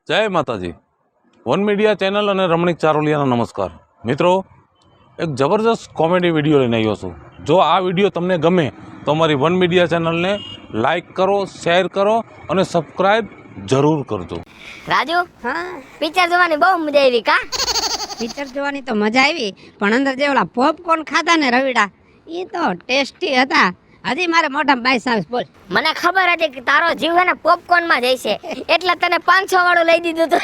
જય માતાજી. One media channel અને રમણીક ચારોલિયાનો નમસ્કાર. મિત્રો, એક જબરજસ્ત કોમેડી વિડીયો લઈને આવ્યો છું. જો આ વિડીયો તમને ગમે તો અમારી વન મીડિયા ચેનલને લાઈક કરો, શેર કરો અને સબસ્ક્રાઈબ જરૂર કરજો. રાજુ, હા, પિક્ચર જોવાની બહુ મજા આવી કા? પિક્ચર જોવાની તો મજા આવી, પણ અંદર જે ઓલા પોપકોર્ન ખાધા ને રવિડા, એ તો ટેસ્ટી હતા. હજી મારે મોઢામાં બાઈસ આવે. બોલ. મને ખબર હતી કે તારો જીવ હે ને પોપકોર્ન માં જઈશે, એટલે તને 500 વાળું લઈ દીધું તું.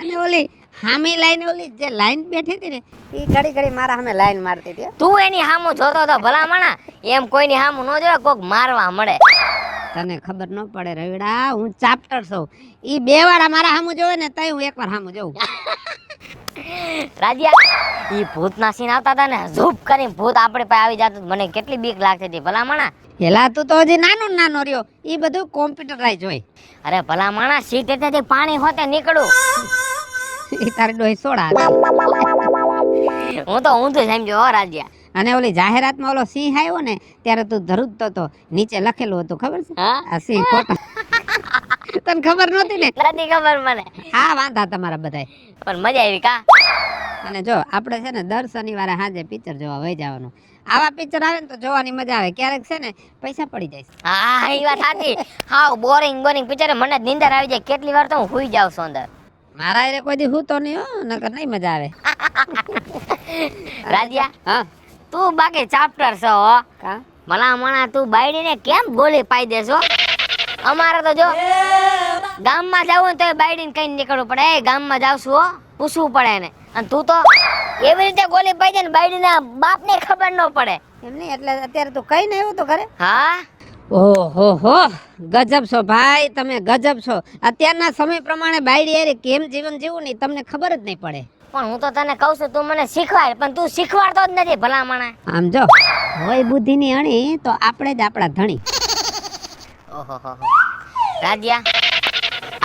અને ઓલી હામી લાઈન, ઓલી જે લાઈન બેઠી હતી ને, એ ઘડી ઘડી મારા સામે લાઈન મારતી હતી. તું એની હામું જોતો તો ભલા માણા, એમ કોઈની હામું ન જોવે, કોક મારવા મળે. તને ખબર ન પડે રવિડા, હું ચાપ્ટર છું. ઈ બે વાર મારા સામું જોવે ને તઈ હું એકવાર સામું જોઉં. રાજ્યા, ઈ ભૂતના સીન આવતા હતા ને, ઝૂપ કરીને ભૂત આપણે પાસે આવી જતું, મને કેટલી બીક લાગતી હતી ભલા માણા. પેલા તું તો હજી નાનો નાનો રહ્યો, ઈ બધું કોમ્પ્યુટરાઇઝ હોય. અરે ભલા માણા, સીટ એટલે પાણી હોતે નીકળું. ઈ તારે ડોહી સોડા. હું તો ઊંધું સમજો હો રાજ્યા. અને ઓલી જાહેરાતમાં ઓલો સિંહ આવ્યો ને, ત્યારે તું ધરુજતો તો, નીચે લખેલું હતું ખબર છે? આ સિંહ ફોટો. તને ખબર નહોતી ને? નથી ખબર મને. હા, વાંધા તમારા બધાય. પણ મજા આવી કા? અને જો આપણે છે ને દર શનિવારે સાંજે પિક્ચર જોવા વહી જવાનું. આવા પિક્ચર આવે ને તો જોવાની મજા આવે. ક્યારેક છે ને પૈસા પડી જાય. હા, એ વાત સાચી. હા, બોરિંગ પિક્ચર મને નીંદર આવી જાય. કેટલી વાર તો હું હુઈ જાઉં છું અંદર. મારા એરે કોઈ દી હું તો નહીં હો, નકર નહીં મજા આવે. રાજ્યા, હા, તું બાકી ચાપ્ટર છો હો. કા ભલા મણા, તું બાયડીને કેમ ગોલી પાઈ દેશો? અમારે તો જો ગામમાં જવું ને તો બાયડીને કઈ નીકળવું પડે. એ ગામમાં જાવ છું હો, પૂછવું પડે એને. અને તું તો એવી રીતે ગોલી પાઈ દે ને બાયડીના બાપને ખબર ન પડે. એમ નહીં, એટલે અત્યારે તું કઈ ને આવ્યો તો ઘરે. હા, ઓહો હો, ગજબ છો ભાઈ, તમે ગજબ છો. અત્યારના સમય પ્રમાણે બાયડી હારે કેમ જીવન જીવવું ને તમને ખબર જ નહીં પડે. પણ હું તો તને કહું છું, તું મને શીખવાડ, પણ તું શીખવાડતો જ નથી ભલા મણા. આમ જો હોય બુદ્ધિની અણી તો આપણે જ આપણા ધણી. ઓહો રાજ્યા,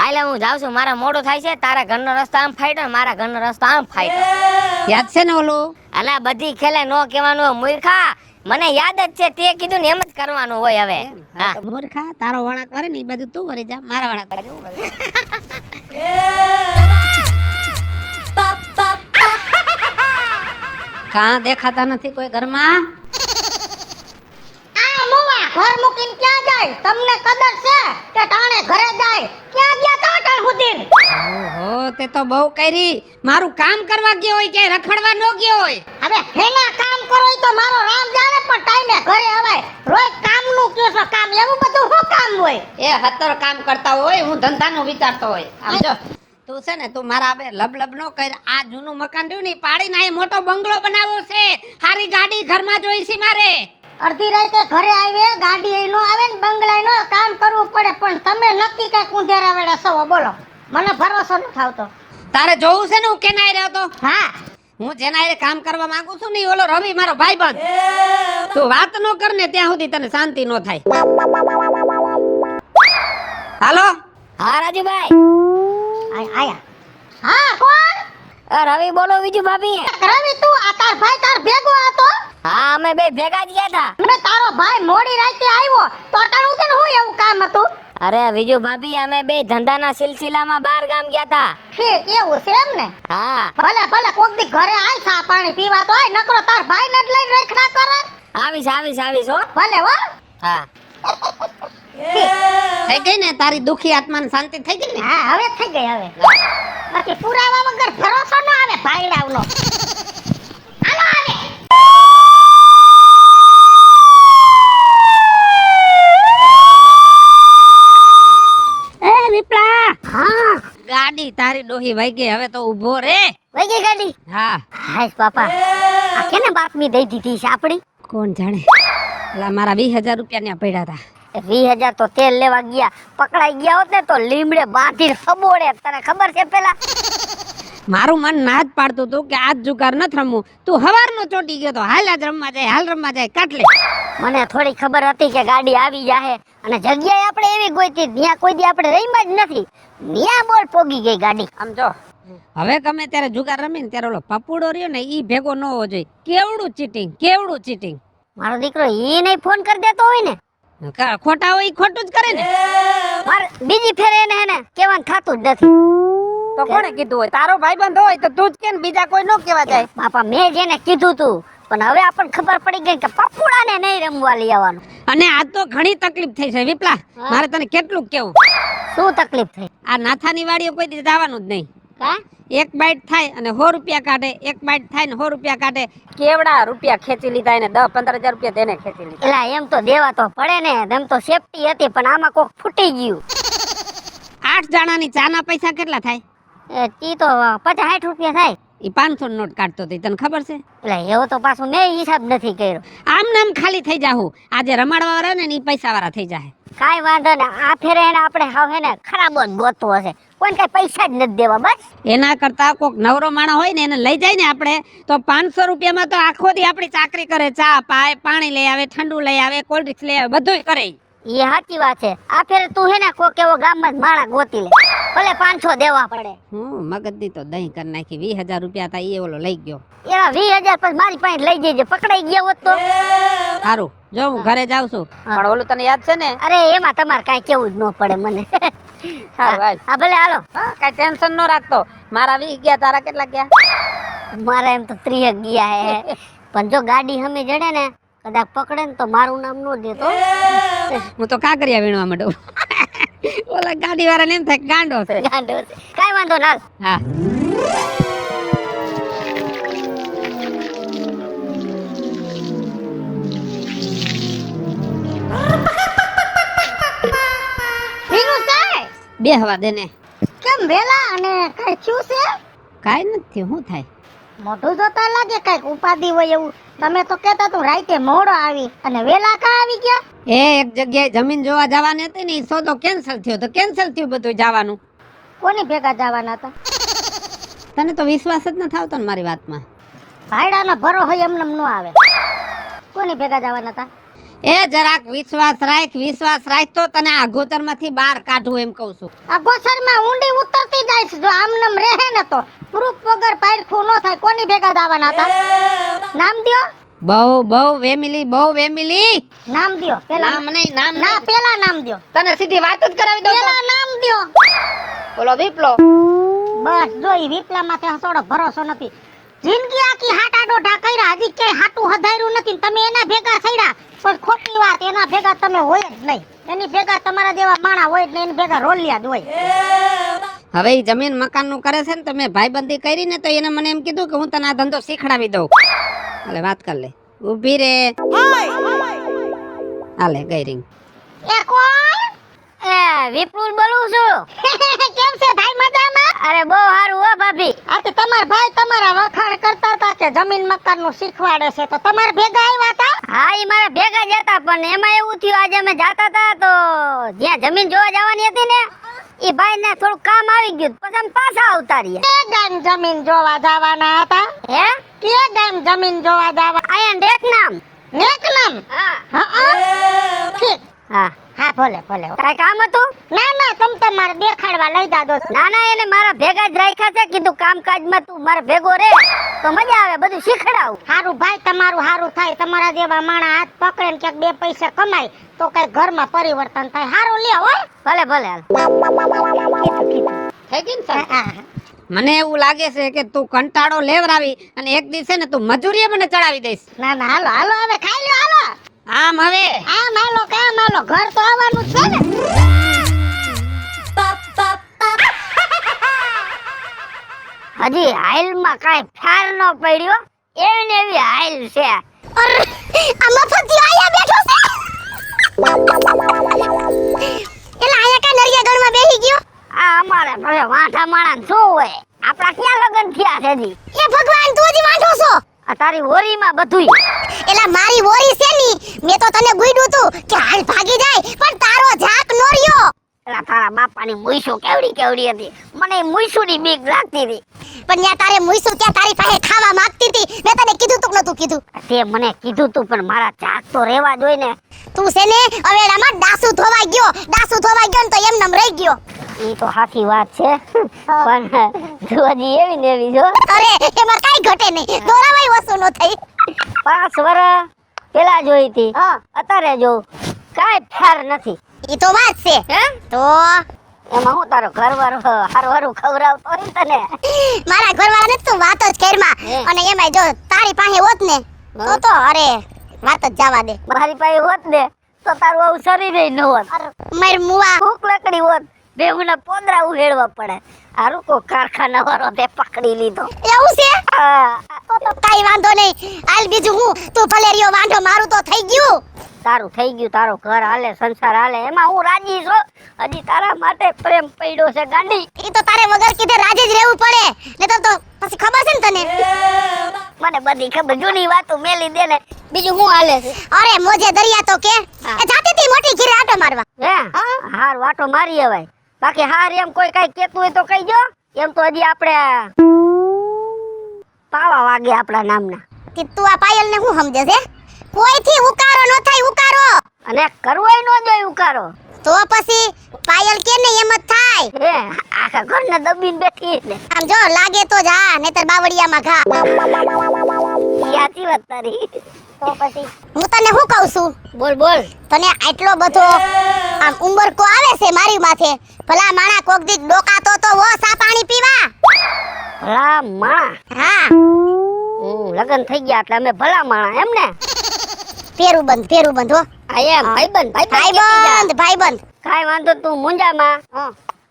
આલે હું જાઉં છું, મારા મોડું થાય છે. તારા ઘરનો રસ્તો આમ ફાઈટો, મારા ઘરનો રસ્તો આમ ફાઈટો. યાદ છે ને ઓલું? અલા, બધી ખેલે નો કહેવાનું હોય મૂર્ખા. મને યાદ જ છે, તે કીધું ને એમ જ કરવાનું હોય હવે. હા, તો મૂર્ખા, તારો વળાંક વરે ને એ બાજુ તું વરી જા, મારા વળાંક વરે હું વરી. કાં દેખાતા નથી કોઈ ઘરમાં? આ મોવા ઘર મૂકીને ક્યાં જાય? તમને કદર છે કે ટાણે ઘરે જાય? ક્યાં ગયા તા ટાણ હુધીન? ઓહો, તે તો બહુ કરી. મારું કામ કરવા ગયો હોય કે રખડવા ન ગયો હોય? હવે હેના કામ કરો ઈ તો મારો રામ જાણે, પણ ટાઈમે ઘરે આવાય. રોજ કામનું કયો છો કામ, એવું બધું શું કામ હોય? એ હતર કામ કરતા હોય, હું ધંધાનું વિચારતો હોય. આમ જો તું છે ને, તું મારા બે લબ નો કર. આ જૂનું મકાન રહ્યું ને, પાડીને આ મોટો બંગલો બનાવવો છે. હારી ગાડી ઘરમાં જોઈ છે મારે. અડધી રાતે ઘરે આવે, ગાડી નો આવે ને બંગલાય નો, કામ કરવું પડે. પણ તમે નક્કી કઈ કુંધેરા વેડા છો, બોલો. મને ભરોસો ન થાવતો. તારે જોવું છે ને હું કેનાય રહ્યો તો? હા, હું જેના હારે કામ કરવા માંગુ છું ને, ઓલો રવિ મારો ભાઈબંધ. તું વાત નો કર ને ત્યાં સુધી તને શાંતિ નો થાય. હાલો. હા રાજુભાઈ. આયા. હા, કોણ? રવિ બોલો. બીજું ભાભી? રવિ, તું આ તાર ભાઈ તાર ભેગો હતો? હા, અમે બે ભેગા જ ગયા હતા. મને તારો ભાઈ મોડી રાતે આવ્યો તો અટાણું છે ને, હું એવું કામ હતું? અરે બીજું ભાભી, અમે બે ધંધાના સિલસિલામાં બહાર ગામ ગયા હતા. ઠીક, એવું છે એમ ને? હા, ભલે ભલે, કોક દી ઘરે આય, ચા પાણી પીવા તો આય, નકરો તાર ભાઈ ને જ લઈને રખડા કરે. આવીશ હો. ભલે હો. હા, થઈ ગઈ ને તારી દુખી આત્માને શાંતિ થઈ ગઈ ને? હા, હવે થઈ ગઈ. હવે બાકી પુરાવા વગર ભરોસો ન આવે ભાઈડાવનો. હાલો આવે. એ વિપલા, હા, ગાડી તારી ડોહી વઈ ગઈ, હવે તો ઊભો રે. વઈ ગઈ ગાડી? હા. હાય બાપા, આ કેને બાપની દઈ દીધી છે આપડી? કોણ જાણે. એલા મારા 20,000 રૂપિયા ને પડ્યા હતા. 20,000 તો તેલ લેવા ગયા, પકડાઈ ગયા હોત ને તો લીમડે બાંધીને ખબોડે. તને ખબર છે પેલા? મારું મન ના જ પાડતું હતું કે આજ જુગાર ન રમવું. તું હવારનો ચોટી ગયો તો હાલ આજ રમવા જાય, હાલ રમવા જાય, કાટ લે. મને થોડી ખબર હતી કે ગાડી આવી જાહે, અને જગ્યાએ આપણે એવી ગોઈતી ત્યાં કોઈ દી આપણે રહીમાં જ નથી. ત્યાં બોલ પોગી ગઈ ગાડી. આમ જો, હવે ગમે ત્યારે જુગાર રમીને ત્યારે ઓલો પપુડો રહ્યો ને, ઈ ભેગો ન હોવો જોઈએ. કેવડું ચીટિંગ. મારો દીકરો એ નહીં ફોન કરી દેતો હોય ને? ખોટા હોય ઈ ખોટું જ કરે ને. મારે બીજી ફેરે એને હે ને કહેવાનું થતું જ નથી. તો કોણે કીધું હોય? તારો ભાઈબંધ હોય તો તું જ કે ને, બીજા કોઈ નો કેવા જાય. બાપા મેં જેને કીધું તું, પણ હવે આપણને ખબર પડી ગઈ કે પપ્પુડાને નહીં રમવા લઈ આવવાનું. અને આ તો ઘણી તકલીફ થઈ છે વિપલા. મારે તને કેટલું કેવું, શું તકલીફ થઈ? આ નાથાની વાડીઓ કોઈ દી જવાનું જ નહીં. કા એક બાઈટ થાય અને 100 રૂપિયા કાઢે, એક બાઈટ થાય ને 100 રૂપિયા કાઢે. કેવડા રૂપિયા ખેંચી લીધા એને, 10-15 હજાર રૂપિયા તેને ખેંચી લીધા. એલા એમ તો દેવા તો પડે ને, એમ તો સેફટી હતી, પણ આમાં કોક ફૂટી ગયું. 8 જણાની ચાના પૈસા કેટલા થાય? ઈ તો 50-60 રૂપિયા થાય. ઈ 500 નો નોટ કાઢતો હતો, તને ખબર છે? એટલે એવો તો પાછું મેં હિસાબ નથી કર્યો. આમ નામ ખાલી થઈ જાહું. આજે રમાડવા વાળા ને ઈ પૈસા વાળા થઈ જાય. કાઈ વાંધો ને, આ ફેરે એને આપણે હાવ હે ને ખરાબ જ ગોતવો હશે. કોઈ કઈ પૈસા જ નથી દેવા. બસ એના કરતા કોક નવરો માણસ હોય ને એને લઈ જાય ને આપણે, તો 500 રૂપિયામાં તો આખો દી આપણી ચાકરી કરે. ચા પાય, પાણી લઈ આવે, ઠંડુ લઈ આવે, કોલ્ડ ડ્રિંક્સ લઈ આવે, બધુંય કરે. એ સાચી વાત છે. આ ફેરે તું હે ને કોક એવો ગામમાં જ માણા ગોતી લે, ભલે 500 દેવા પડે. મગજની તો દહીં કરી નાખી. 20,000 રૂપિયા થાય એ ઓલો લઈ ગયો. એના 20,000 પછી મારી પાસે લઈ જજે. પકડાઈ ગયા હોત તો સારું, જો હું ઘરે જાઉં છું. પણ ઓલું તને યાદ છે ને? અરે એમાં તમારે કાંઈ કેવું જ ન પડે મને. સારું હાલ. હા ભલે હાલો. કાંઈ ટેન્શન ન રાખતો. મારા 20 ગયા, તારા કેટલા ગયા? મારા એમ તો 30 ગયા હે. પણ જો ગાડી હમે જડે ને, કદાચ પકડે ને તો મારું નામ નો દેતો. હું તો કાંકરિયા વીણવા માંડું. ઓલા ગાડી વાળાને એમ થાય ગાંડો છે. ગાંડો છે. કાંઈ વાંધો ના. હા ભીનું થાય બે હવા દે ને. કેમ વેલા અને કઈ થયું છે? કાંઈ નથી. શું થાય? મોઢું જોતા લાગે કઈક ઉપાધિ હોય એવું. તમે તો કેતા તું રાતે મોડો આવી અને વેલા કા આવી ગયા? એક જગ્યાએ જમીન જોવા જવાની હતી ને, ઈ સોદો કેન્સલ થયો. તો કેન્સલ થયું બધું જવાનું. કોની ભેગા જવાના હતા? તને તો વિશ્વાસ જ નથી આવતો ને મારી વાતમાં. ભાઈડાનો ભરો હોય એમને ન આવે. કોની ભેગા જવાના હતા? એ જરાક વિશ્વાસ રાખ તો તને આ ગોતરમાંથી બહાર કાઢું એમ કહું છું. આ ગોસરમાં ઊંડી ઉતરતી જાય છે. જો આમ નામ રહે ને તો પ્રૂફ વગર પારખું ન થાય. કોની ભેગા જવાના હતા? નામ દ્યો. બહુ વેમિલી. નામ દ્યો. પેલા નામ નહીં, નામ ના, પેલા નામ દ્યો. તને સીધી વાત જ કરાવી દઉં. પેલા નામ દ્યો. બોલો વિપલો. બસ જો ઈ વિપલામાંથી થોડો ભરોસો નથી. જિંદગી આખી હાટા ડોઢા કર્યા, હજી ક્યાંય હાટું હધાર્યું નથી. તમે એના ભેગા થયા, પણ ખોટી વાત, એના ભેગા તમે હોય જ નહીં. એની ભેગા તમારા જેવા માણા હોય જ નહીં. એની ભેગા રોલિયા જ હોય. હવે ઈ જમીન મકાન નું કરે છે ને, તમે ભાઈબંધી કરી ને, તો એને મને એમ કીધું કે હું તને આ ધંધો શીખડાવી દઉં. હાલે વાત કર લે. ઊભી રે. હાલે ગઈ રીંગ. એ કોણ? એ વિપુલ બોલું છું. કેમ છે ભાઈ? મજામાં? અરે બહુ સારું હો ભાભી. આ તો તમારા ભાઈ તમારા વખાણ કરતા હતા કે જમીન મકાન નું શીખવાડે છે, તો તમારે ભેગા આવ્યા હતા? હા ઈ મારા ભેગા જ હતા, પણ એમાં એવું થયું આજે અમે જાતા હતા તો જ્યાં જમીન જોવા જવાની હતી ને, ઈ ભાઈ ને થોડું કામ આવી ગયું, પછી અમે પાછા આવતા રહ્યા. કે ગામ જમીન જોવા જવાના હતા? હે કે ગામ જમીન જોવા જવા? આયા ડેક નામ. નેકનામ? હા હા ઠીક. હા. હા ભલે ભલે. કાંઈ કામ હતું? ના ના, તમ તમારે દેખાડવા લઈ જાદો. ના ના, એને મારા ભેગા જ રાખ્યા છે. કીધું કામકાજમાં તું મારા ભેગો રે તો મજા આવે, બધું શીખડાવું. હારું ભાઈ, તમારું હારું થાય. તમારા જેવા માણા હાથ પકડે ને ક્યાંક બે પૈસા કમાય તો કઈ ઘરમાં પરિવર્તન થાય. હારું લ્યો હો. ભલે ભલે હાલ. થઈ ગઈ ને સાહેબ? મને એવું લાગે છે કે તું કંટાળો લેવરાવી અને એક દિવસે ને તું મજૂરીએ મને ચડાવી દઈશ. ના ના, હાલો હાલો, હવે ખાઈ લ્યો. હાલો આમ હવે આમ હાલો, કામ હાલો. ઘર તો આવવાનું જ છે ને. હજી હાઈલમાં કાંઈ ફાર ન પડ્યો, એવી ને એવી હાઈલ છે. અરે આ મફતી આયા બેઠો છે. એલા આયા કા નરિયા ગણમાં બેહી ગયો? આ અમારે ભલે વાંઠા માણા શું હોય, આપડા ક્યાં લગન થયા છે જી? એ ભગવાન, તું હજી વાંઢો છો? આ તારી હોરીમાં બધુંય. એલા મારી વોરી છે ની, મેં તો તને ગુઈડું તું કે હાલ ભાગી જાય, પણ તારો ઝાક નો રહ્યો. એલા તારા બાપાની મુઈસુ કેવડી કેવડી હતી, મને મુઈસુની બીક લાગતી હતી. પણ યા તારે મુઈસુ ત્યાં તારી પાસે ખાવા માંગતી હતી. મેં તને કીધું તું કે નતું કીધું? તે મને કીધું તું, પણ મારા ઝાક તો રહેવા જોઈએ ને. તું છે ને અવેડામાં ડાસુ ધોવા ગયો ને તો એમનેમ રહી ગયો. ઈ તો સાચી વાત છે, પણ જોજી એવી ને એવી જો. અરે એમાં કાઈ ઘટે નહીં, દોરાવાય વસ્તુ નો થઈ. 5 વર્ષ પેલા જોઈ હતી, હા. અત્યારે જો કાંઈ ફેર નથી. ઈ તો વાત છે હે? તો એમાં હું તારો ઘરવાળો હારું ખવડાવતો હોય ને તને. મારા ઘરવાળાને તો તું વાત જ કરમાં હે. અને એમાંય જો તારી પાસે હોત ને તો અરે વાત જ જવા દે. મારી પાસે હોત ને તો તારું આવું શરીરે ન હોત. માર મુવા ભૂખ લકડી હોત બેહુના પોદરા ઉહેડવા પડે. હારું કો કારખાના વાળો તે પકડી લીધો. એવું છે હા, તો કાઈ વાંધો નહીં. હાલ બીજું હું તું ભલે રહ્યો વાંઢો મારું તો થઈ ગયું. તારું થઈ ગયું, તારો ઘર હાલે, સંસાર હાલે, એમાં હું રાજી છું. હજી તારા માટે પ્રેમ પડ્યો છે ગાંડી. ઈ તો તારે વગર કીધે રાજી જ રહેવું પડે ને તો પછી ખબર છે ને તને. મને બધી ખબર, જૂની વાતો મેલી દે ને. બીજું હું હાલે છે? અરે મોજે દરિયા તો કે હા. એ જાતી તી મોટી ઘીરે આટો મારવા. હે હાર વાટો મારી હવાય. બાકી હાર એમ કોઈ કઈ કેતું હોય તો કહીજો. એમ તો હજી આપણે પાવા વાગે આપણા નામના. કે તું આ પાયલ ને હું સમજે છે? કોઈથી ઉકારો ન થાય ઉકારો. અને કરવોય ન જોય ઉકારો. તો પછી પાયલ કે ને એમ જ થાય. હે આખા ઘરને દબીને બેઠી ને. આમ જો લાગે તો જા નહીતર બાવળિયામાં ઘા. સાચી વાત તારી. તો પછી હું તને શું કહું છું? બોલ બોલ. તને આટલો બધો આમ ઉંબરકો આવે છે મારી માથે. ભલા માણા કોક દીક ડોકાતો તો વો સા પાણી પીવા. ભલા માણા. હા લગન થઈ ગયા એટલે અમે ભલા માણા એમ ને. ફેરું બંધ હો. આ એમ ભાઈબંધ ભાઈબંધ. કાઈ વાંધો તું મુંજામાં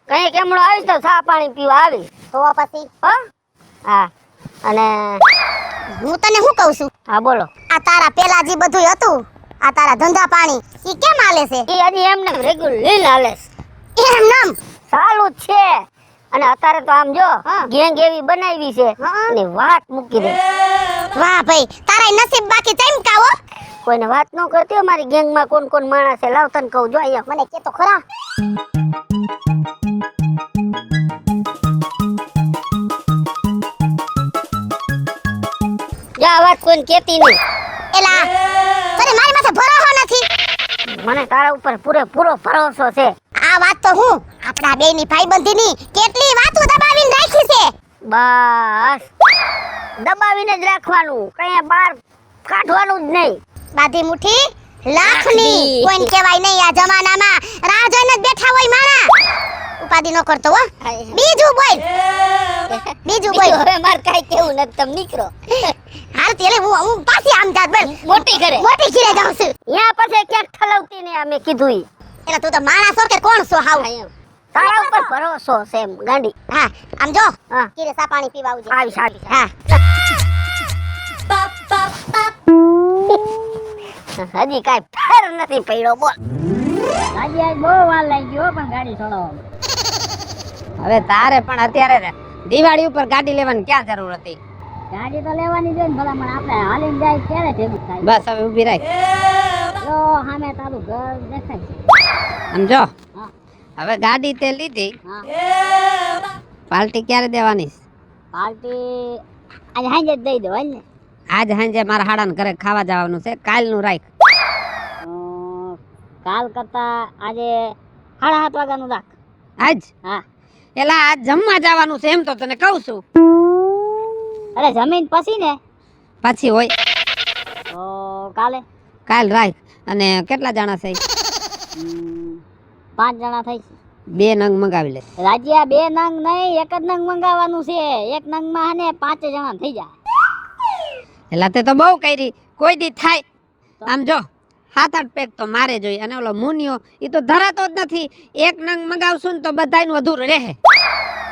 કઈ કેમણો આવીશ તો સા પાણી પીવા આવી. તો પછી હો હા. અને હું તને શું કહું છું? હા બોલો. આ તારા પેલા જે બધું હતું આ તારા ધંધા પાણી ઈ કેમ હાલે છે? એ હજી એમને રેગ્યુલર હાલે છે. એમ નામ ચાલુ જ છે. અને અત્યારે તો આમ જો ગેંગ એવી બનાવી છે અને વાત મૂકી દે. વાહ ભાઈ તારા નસીબ બાકી ચમકાવો. કોઈને વાત ન કરતી હોય મારી ગેંગમાં કોણ કોણ માણસ છે. લાવ તને કહું જો અહીંયા મને કે તો ખરા. જા વાત કોઈને કેતી નહીં. એલા તને મારી માથે ભરોસો નથી? મને તારા ઉપર પૂરેપૂરો ભરોસો છે. આ વાત તો હું આપણા બેયની ભાઈબંધીની કેટલી વાતો દબાવીને રાખી છે. બસ દબાવીને જ રાખવાનું, કઈ બહાર કાઢવાનું જ નહીં. બાધી મુઠ્ઠી લાખની લાખની. કોઈને કહેવાય નહીં આ જમાનામાં. રાહ જોઈને જ બેઠા હોય માણા. ઉપાધિ ન કરતો હો. બીજું બોલ. બીજું બોલ. હવે માર કાઈ કેવું નથી, તમે નીકળો. હાલ તેલે હું પાછી આમ જાત બોલ. મોટી ઘરે ઘીરે જાઉં છું. અહીંયા પછી ક્યાંક ઠલવતી નહીં. અમે કીધું ઈ. એટલે તું તો માણસ છો કે કોણ છો હાવ? તારા ઉપર ભરોસો છે એમ ગાંડી. હા આમ જો હા ઘીરે સા પાણી પીવા આવજે. આવી સાડી. હા હજી કાઈ ફેર નથી પડ્યો. બોલ. આજે આજ બહુ વાર લાગી ગયો પણ ગાડી ચલાવવામાં. હવે તારે પણ અત્યારે દિવાળી ઉપર ગાડી લેવાની ક્યાં જરૂર હતી? ગાડી તો લેવાની છે ને ભલામણ આપણે હાલીને જાય ત્યારે ભેગું થાય. બસ હવે ઊભી રાખ. જો સામે તારું ઘર દેખાય છે. સમજો હા. હવે ગાડી તે લીધી, હા પાર્ટી ક્યારે દેવાની? પાર્ટી આજે સાંજે જ દઈ દો હાલ ને. આજ સાંજે મારા હાડાને ઘરે ખાવા જવાનું છે, કાલનું રાખ. કાલ કરતા આજે 7:30 વાગ્યાનું રાખ. આજ હા એલા આજ જમવા જવાનું છે એમ તો તને કહું છું. અરે જમીન પછી ને પછી હોય તો કાલે કાલ રાખ. અને કેટલા જણા છે? 5 જણા થઈ છે. 2 નંગ મંગાવી લે. રાજ્યા 2 નંગ નહીં, એક જ નંગ મંગાવવાનું છે. એક નંગમાં હે ને 5 જણા થઈ જાય. એલા તે તો બહુ કરી, કોઈ દી થાય. આમ જો 7-8 પેક તો મારે જોઈએ. અને ઓલો મુનિયો એ તો ધરાતો જ નથી. એક નંગ મંગાવશું ને તો બધાયનું અધૂરું રહે.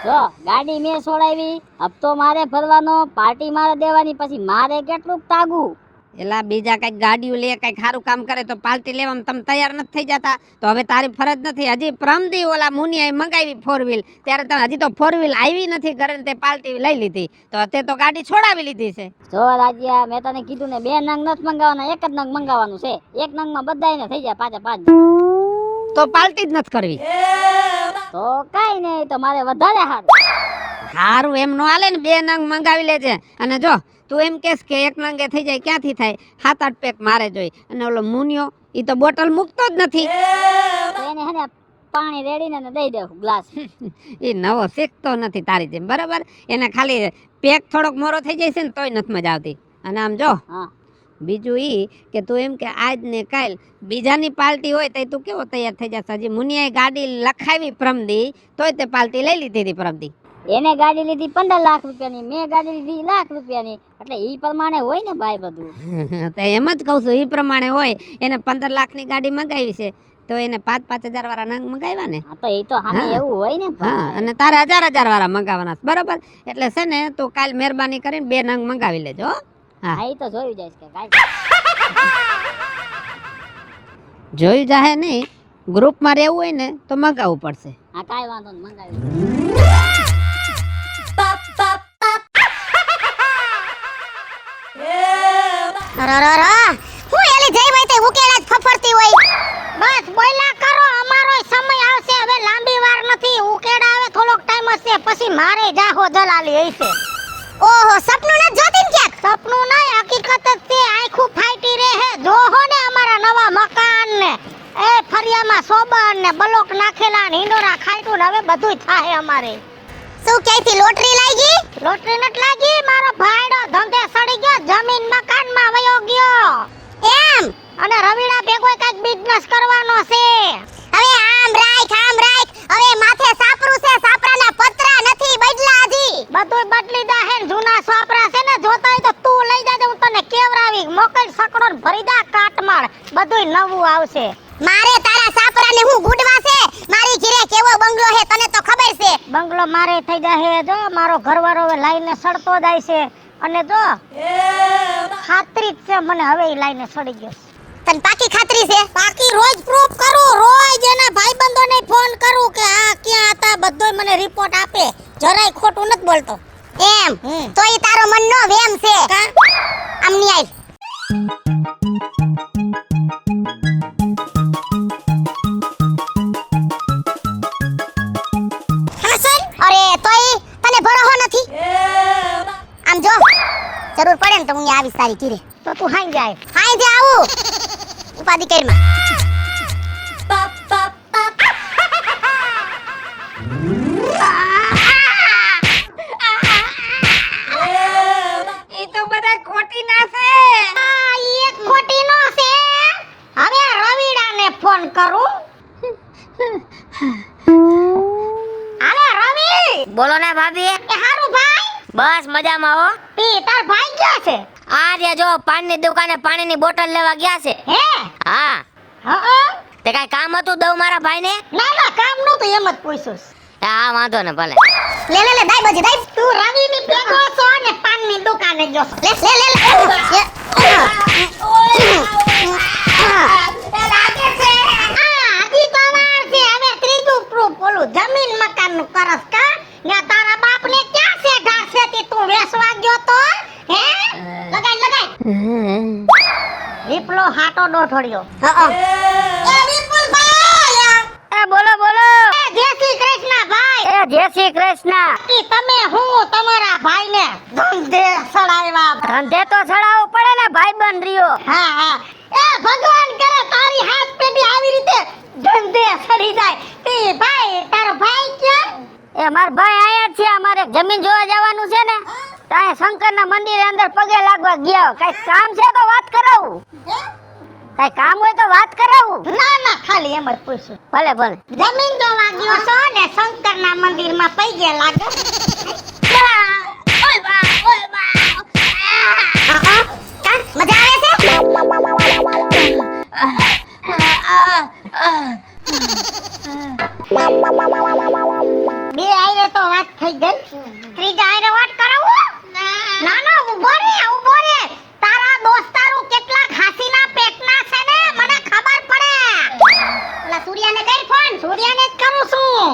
જો ગાડી મેં છોડાવી, હપ્તો મારે ભરવાનો, પાર્ટી મારે દેવાની, પછી મારે કેટલું તાગું. એલા બીજા કઈક ગાડીઓ લે, કઈક સારું કામ કરે તો પાર્ટી લેવામાં તમે તૈયાર નથી થઈ જતા. તો હવે તારી ફરજ નથી. હજી પ્રમદી ઓલા મુનિયાએ મંગાવી 4 વ્હીલ, ત્યારે તમે હજી તો 4 વ્હીલ આવી નથી ઘરે ને તે પાર્ટી લઈ લીધી. તો તે તો ગાડી છોડાવી લીધી છે. જો રાજ્યા મેં તને કીધું ને 2 નંગ નથી મંગાવવાના, એક જ નંગ મંગાવવાનું છે. એક નંગમાં બધાયને થઈ જાય 5. તો પાર્ટી જ નથી કરવી. તો કાઈ નહીં, તો મારે વધારે સારું એમ નો હાલે ને. 2 નંગ મંગાવી લેજે. અને જો તું એમ કહેશ કે એક નંગે થઈ જાય, ક્યાંથી થાય? 7-8 પેક મારે જોઈ. અને ઓલો મુનિયો એ તો બોટલ મૂકતો જ નથી. તો એને હે ને પાણી રેડીને ને દઈ દેવું ગ્લાસ. એ નવો શીખતો નથી તારી જેમ, બરાબર? એને ખાલી પેક થોડોક મોરો થઈ જાય છે ને તોય નથી મજા આવતી. અને આમ જો હા બીજું ઈ કે તું એમ કે આજ ને કાલ બીજાની પાર્ટી હોય તો તું કેવો તૈયાર થઈ જશે? હજી મુનિયાએ ગાડી લખાવી પ્રમદી તોય તે પાર્ટી લઈ લીધી હતી પ્રમદી. એને ગાડી લીધી 15 લાખ રૂપિયાની, મેં ગાડી લીધી લાખ રૂપિયાની. એટલે ઈ પ્રમાણે હોય ને ભાઈ બધું. તો એમ જ કહું છું, ઈ પ્રમાણે હોય. એને 15 લાખની ગાડી મંગાવી છે તો એને 5,000 વાળા નંગ મંગાવ્યા ને. હા તો ઈ તો હામે એવું હોય ને હા, ભાઈ. અને તારે 1,000 વાળા મંગાવવાના છે, બરોબર? એટલે છે ને તું કાલ મહેરબાની કરીને 2 નંગ મંગાવી લેજો હો. હા, હા ઈ તો જોયું જાય કે કાઈ. જોઈ જાહે નહીં, ગ્રુપમાં રહેવું હોય ને તો મંગાવવું પડશે. હા કાઈ વાંધો નહીં, મંગાવી. હું એલી જઈ વઈ તે ઉકેલા જ ફફરતી હોય. બસ બોયલા કરો, અમારોય સમય આવશે હવે, લાંબી વાર નથી. ઉકેડા આવે થોડોક ટાઈમ હશે પછી મારે જાહો જલાલી હશે. ઓહો, સપનું ન જોતી ને ક્યાંક? સપનું નહીં, હકીકત જ છે. આખું ફાઈટી રહે હે. જોહો ને અમારા નવા મકાન ને એ ફરિયામાં સોબન ને બ્લોક નાખેલા ને હિંડોરા ખાઈટું ને હવે બધુંય થાહે અમારે. શું ક્યાંથી લોટરી લાગી? લોટરી નત લાગી, મારો ભાઈડો ધંધે સડી ગયો, જમીન મકાનમાં વયો ગયો. એમ? અને રવિડા ભેગો કઈક બિઝનેસ કરવાનો છે. હવે આમ રાખ. હવે માથે સાપરું છે, સાપરાના પતરા નથી બદલા હજી. બધુંય બદલી દા હે, જૂના સાપરા છે ને, જોતા હોય તો તું લઈ જાજે, હું તને કેવરાવી મોકલ સકડો ને ભરી દા કાટમાળ. બધુંય નવું આવશે. મારે તારા સાપરાને હું ગુડવા છે? મારી ઘરે કેવો બંગલો હે તને તો ખબર છે. બંગલો મારે થઈ જાહે, જો મારો ઘરવાળો હવે લાઈને સડતો જાય છે. અને જો ખાતરી જ છે મને હવે ઈ લાઈને સડી ગયો. તને પાકી ખાતરી છે? પાકી રોજ પ્રૂફ કરું, રોજ એના ભાઈબંધોને ફોન કરું કે આ ક્યાં હતા, બધોય મને રિપોર્ટ આપે. જરાય ખોટું નથી બોલતો. એમ? તો ઈ તારો મનનો વેમ છે. આમની આઈ અરે તોય તને ભરોસો નથી? આમ જો જરૂર પડે ને તો હું આવીશ તારી ઘરે. તો તું હાઈ જાય. હાઈ જે આવું ઉપાધિ કરમાં. ઈ તો બધા ખોટી ના છે. ઈ એક ખોટી નો છે. હવે રવિડાને ફોન કરું. હાલો રવિ. બોલો ને ભાભી. એ હારું ભાઈ? બસ મજામાં હો. ઈ તાર ભાઈ ક્યાં છે? આ રહ્યા જો પાણીની દુકાને પાણીની બોટલ લેવા ગયા છે. હે? હા. હા. તે કાઈ કામ હતું દઉં મારા ભાઈને? ના કામ નતું, એમ જ પૂછ્યું. હા વાંધો ને ભલે. લે દાઈ બજી દાઈ. તું રવિની ભેગો છો ને પાનની દુકાને ગયો છો. લે લાગે છે. હજી તો વાર છે. હવે ત્રીજું પ્રૂફ ઓલું જમીન મકાનનું કરસ કા? ને તારા બાપને ક્યાં છે ઘાસે તે તું વેસવા ગયો તો? હે? લગાઈ. વિપલો હાટો ડોઠોડ્યો. એ વિપુલ ભાઈ. એ બોલો. એ જય શ્રી કૃષ્ણ ભાઈ. એ જય શ્રી કૃષ્ણ. ઈ તમે હું તમારા ભાઈને ધંધે સડાવ્યા? ધંધે તો ચડાવવું પડે ને ભાઈબંધ રહ્યો. હા. એ ભગવાન કરે તારી હાથ પેઢી આવી રીતે ધંધે સડી જાય. તે ભાઈ તારો ભાઈ ક્યાં? એ માર ભાઈ આયા છે, અમારે જમીન જોવા જવાનું છે ને, ત્યાં શંકરના મંદિરે અંદર પગે લાગવા ગયા. કઈ કામ છે તો વાત કરાવું. કઈ કામ હોય તો વાત કરાવું. ના ખાલી એમ જ પૂછ્યું. ભલે. જમીન જોવા ગયો છો ને શંકરના મંદિરમાં પગે લાગે? મજા આવે છે? બે આયરે તો વાત થઈ ગઈ. ત્રીજા આયરે વાત કરાવું? ના ઉભો રે. તારા દોસ્તારું કેટલા ખાસીના પેટના છે ને મને ખબર પડે. ઓલા સૂર્યાને કઈ ફોન? સૂર્યાને જ કરું છું.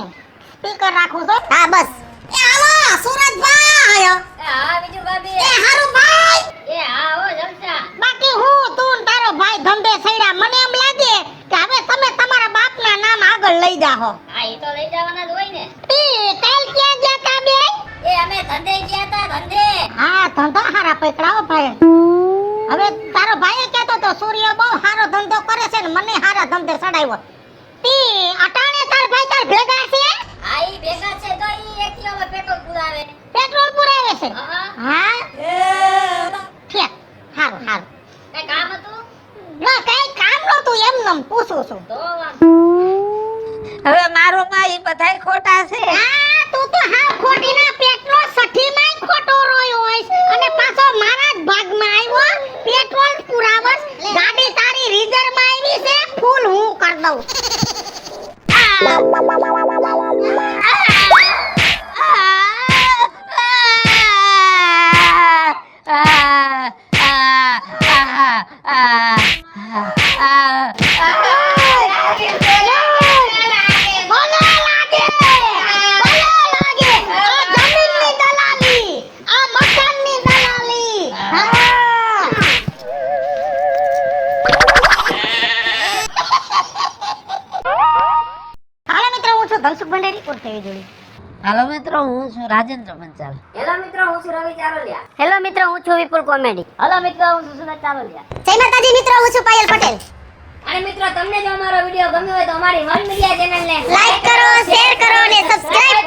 સ્પીકર રાખું છું. હા બસ. એ હાલો સુરજભાઈ આયો. હા બીજું ભાભી. એ હારું ભાઈ. એ હા હો જલસા. બાકી હું તું ને તારો ભાઈ ધંધે સડ્યા. મને એમ લાગે કે હવે તમે તમારા બાપના નામ આગળ લઈ જાહો. હા ઈ તો લઈ જવાના જ હોય ને. કાલ ક્યાં ગયા તા બે? એ અમે ધંધે ગયા તા ધંધે. હા ધંધો હારા પકડાવો ભાઈ. હવે તારો ભાઈ કહેતો તો સૂર્ય બહુ સારો ધંધો કરે છે ને મને હારા ધંધે સડાવ્યો. અટાણે તાર ભાઈ તાર ભેગા છે? હા ઈ ભેગા છે તો ઈ એક્ટિવામાં પેટ્રોલ પુરાવે. પેટ્રોલ પુરાવે છે? હા. હા ઠીક. હારું. કઈ હું એમનેમ પૂછું છું. હવે મારું માં ઈ બધાય ખોટા છે. આ તું તો હાવ ખોટીના પેટ્રોલ સઠીમાંય ખોટો રોયો હોઈશ અને પાછો મારા જ ભાગમાં આવ્યો. પેટ્રોલ પુરાવસ ગાડી તારી રિઝર્વમાં આવી છે, ફૂલ હું કરી દઉં. ભલે લાગે, ભલે લાગે. આ જમીનની દલાલી, આ મકાનની દલાલી. હા. હાલો મિત્રો, હું છું ધનસુખ ભંડેરી ઉર્ફે જોડી. હાલો મિત્રો, હું છું રાજેન્દ્ર પંચાલ. હેલો મિત્રો, હું છું રવિ ચારોલિયા. હેલો મિત્રો, હું છું વિપુલ કોમેડી. હલો મિત્રો, હું છું સુરત ચારોલિયા. જય માતાજી મિત્રો, હું છું પાયલ પટેલ. અને મિત્રો, તમને જો અમારો વિડીયો ગમ્યો હોય તો અમારી વન મીડિયા ચેનલને લાઈક કરો, શેર કરો અને સબસ્ક્રાઇબ